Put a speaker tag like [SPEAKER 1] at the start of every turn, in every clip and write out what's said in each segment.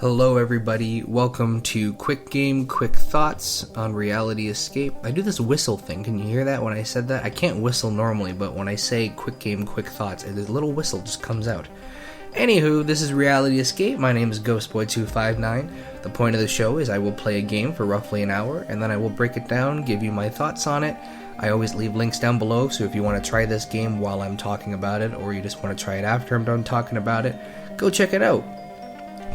[SPEAKER 1] Hello everybody, welcome to Quick Game, Quick Thoughts on Reality Escape. I do this whistle thing, can you hear that when I said that? I can't whistle normally, but when I say Quick Game, Quick Thoughts, a little whistle just comes out. Anywho, this is Reality Escape, my name is Ghostboy259. The point of the show is I will play a game for roughly an hour, and then I will break it down, give you my thoughts on it. I always leave links down below, so if you want to try this game while I'm talking about it, or you just want to try it after I'm done talking about it, go check it out.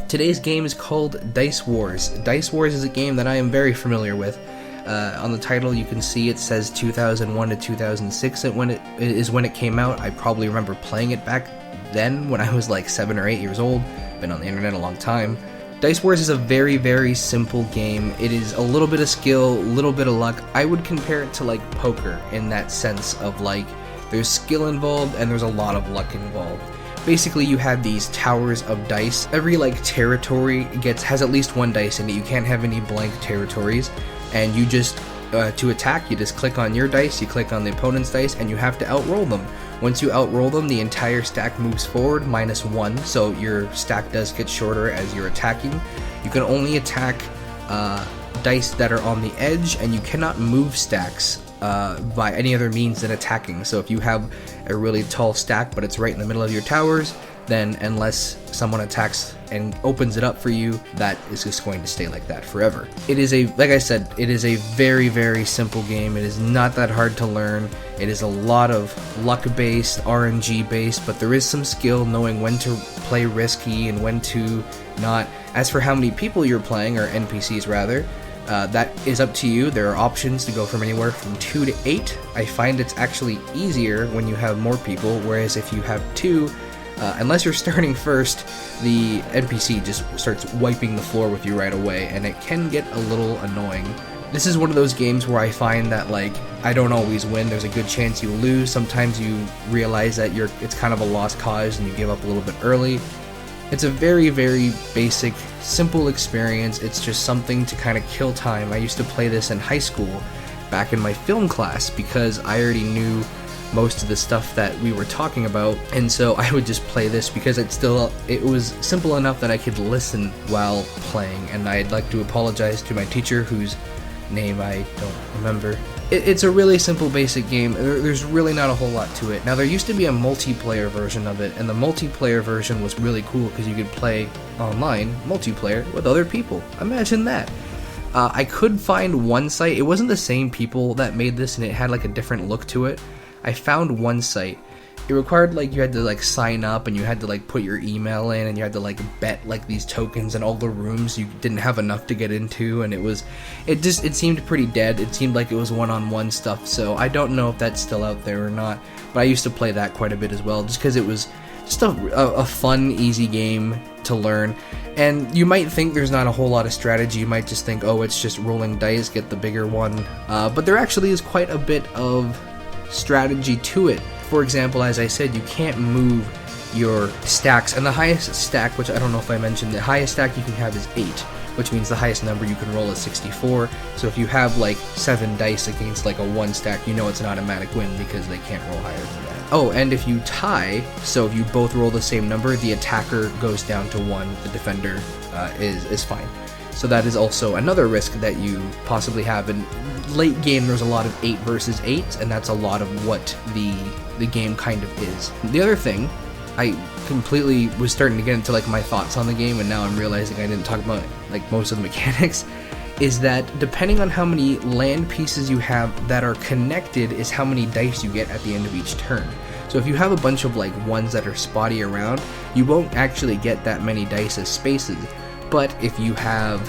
[SPEAKER 1] Today's game is called Dice Wars. Dice Wars is a game that I am very familiar with. On the title you can see it says 2001 to 2006 when it came out. I probably remember playing it back then when I was like 7 or 8 years old. Been on the internet a long time. Dice Wars is a very, very simple game. It is a little bit of skill, a little bit of luck. I would compare it to like poker in that sense of like there's skill involved and there's a lot of luck involved. Basically, you have these towers of dice. Every like territory has at least one dice in it. You can't have any blank territories, and you just to attack, you just click on your dice, you click on the opponent's dice, and you have to outroll them. Once you outroll them, the entire stack moves forward -1, so your stack does get shorter as you're attacking. You can only attack dice that are on the edge, and you cannot move stacks by any other means than attacking. So if you have a really tall stack but it's right in the middle of your towers, then unless someone attacks and opens it up for you, that is just going to stay like that forever. It is like I said, it is a very, very simple game. It is not that hard to learn. It is a lot of luck-based, RNG-based, but there is some skill knowing when to play risky and when to not. As for how many people you're playing, or NPCs rather, that is up to you. There are options to go from anywhere from 2 to 8. I find it's actually easier when you have more people, whereas if you have 2, unless you're starting first, the NPC just starts wiping the floor with you right away, and it can get a little annoying. This is one of those games where I find that like I don't always win. There's a good chance you lose. Sometimes you realize that it's kind of a lost cause and you give up a little bit early. It's a very, very basic, simple experience. It's just something to kind of kill time. I used to play this in high school back in my film class because I already knew most of the stuff that we were talking about, and so I would just play this because it was simple enough that I could listen while playing. And I'd like to apologize to my teacher, whose name I don't remember. It's a really simple, basic game. There's really not a whole lot to it. Now, there used to be a multiplayer version of it, and the multiplayer version was really cool because you could play online multiplayer with other people. Imagine that. I could find one site. It wasn't the same people that made this, and it had like a different look to it. I found one site. It required like you had to like sign up, and you had to like put your email in, and you had to like bet like these tokens, and all the rooms you didn't have enough to get into, and it seemed pretty dead. It seemed like it was one-on-one stuff, so I don't know if that's still out there or not, but I used to play that quite a bit as well, just because it was just a fun, easy game to learn. And you might think there's not a whole lot of strategy. You might just think, oh, it's just rolling dice, get the bigger one, but there actually is quite a bit of strategy to it. For example, as I said, you can't move your stacks, and the highest stack, which I don't know if I mentioned, the highest stack you can have is 8, which means the highest number you can roll is 64. So if you have like 7 dice against like a 1 stack, you know it's an automatic win because they can't roll higher than that. Oh, and if you tie, so if you both roll the same number, the attacker goes down to 1, the defender is fine. So that is also another risk that you possibly have. In late game, there's a lot of 8 versus 8, and that's a lot of what the game kind of is. The other thing, I completely was starting to get into like my thoughts on the game, and now I'm realizing I didn't talk about like most of the mechanics, is that depending on how many land pieces you have that are connected is how many dice you get at the end of each turn. So if you have a bunch of like ones that are spotty around, you won't actually get that many dice as spaces. But if you have,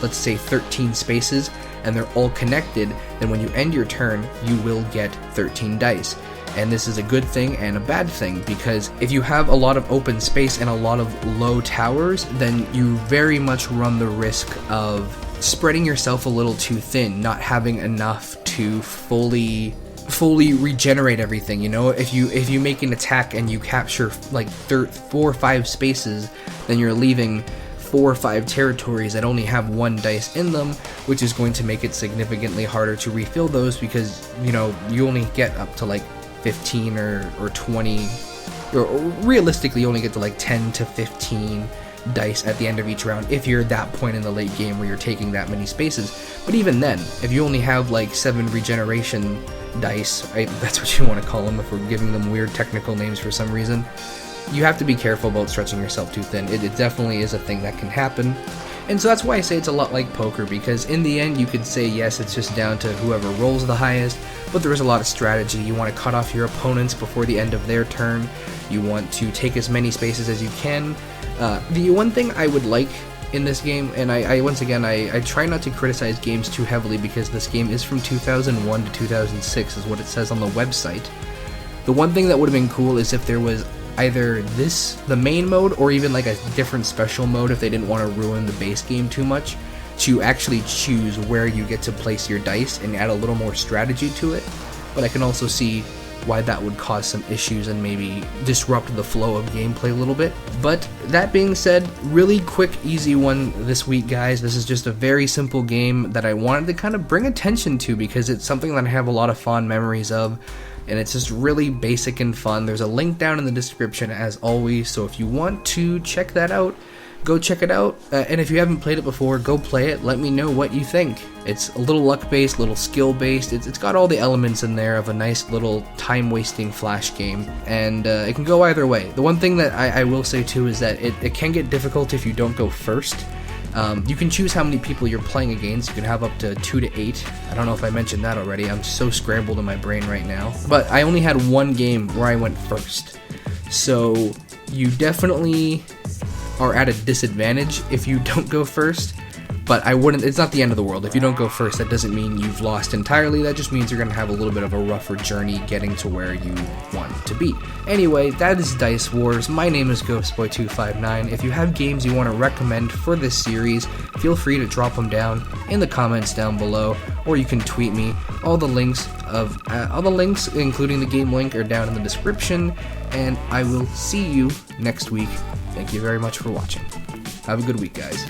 [SPEAKER 1] let's say 13 spaces, and they're all connected, then when you end your turn, you will get 13 dice. And this is a good thing and a bad thing, because if you have a lot of open space and a lot of low towers, then you very much run the risk of spreading yourself a little too thin, not having enough to fully regenerate everything. You know, if you make an attack and you capture like 4 or 5 spaces, then you're leaving 4 or 5 territories that only have 1 dice in them, which is going to make it significantly harder to refill those, because you know you only get up to like 15 or 20, or realistically you only get to like 10 to 15 dice at the end of each round if you're at that point in the late game where you're taking that many spaces. But even then, if you only have like 7 regeneration dice, that's what you want to call them if we're giving them weird technical names for some reason, you have to be careful about stretching yourself too thin. It definitely is a thing that can happen. And so that's why I say it's a lot like poker, because in the end you could say yes, it's just down to whoever rolls the highest, but there is a lot of strategy. You want to cut off your opponents before the end of their turn. You want to take as many spaces as you can. The one thing I would like in this game, and I once again, I try not to criticize games too heavily because this game is from 2001 to 2006 is what it says on the website. The one thing that would have been cool is if there was either the main mode, or even like a different special mode if they didn't want to ruin the base game too much, to actually choose where you get to place your dice and add a little more strategy to it. But I can also see why that would cause some issues and maybe disrupt the flow of gameplay a little bit. But that being said, really quick, easy one this week, guys. This is just a very simple game that I wanted to kind of bring attention to because it's something that I have a lot of fond memories of, and it's just really basic and fun. There's a link down in the description as always, so if you want to check that out, go check it out. And if you haven't played it before, go play it. Let me know what you think. It's a little luck-based, a little skill-based. It's got all the elements in there of a nice little time-wasting flash game, and it can go either way. The one thing that I will say too is that it can get difficult if you don't go first. You can choose how many people you're playing against. You can have up to 2 to 8. I don't know if I mentioned that already. I'm so scrambled in my brain right now. But I only had one game where I went first. So you definitely are at a disadvantage if you don't go first. But it's not the end of the world. If you don't go first, that doesn't mean you've lost entirely. That just means you're going to have a little bit of a rougher journey getting to where you want to be. Anyway, that is Dice Wars. My name is Ghostboy259. If you have games you want to recommend for this series, feel free to drop them down in the comments down below, or you can tweet me. All the links, including the game link, are down in the description, and I will see you next week. Thank you very much for watching. Have a good week, guys.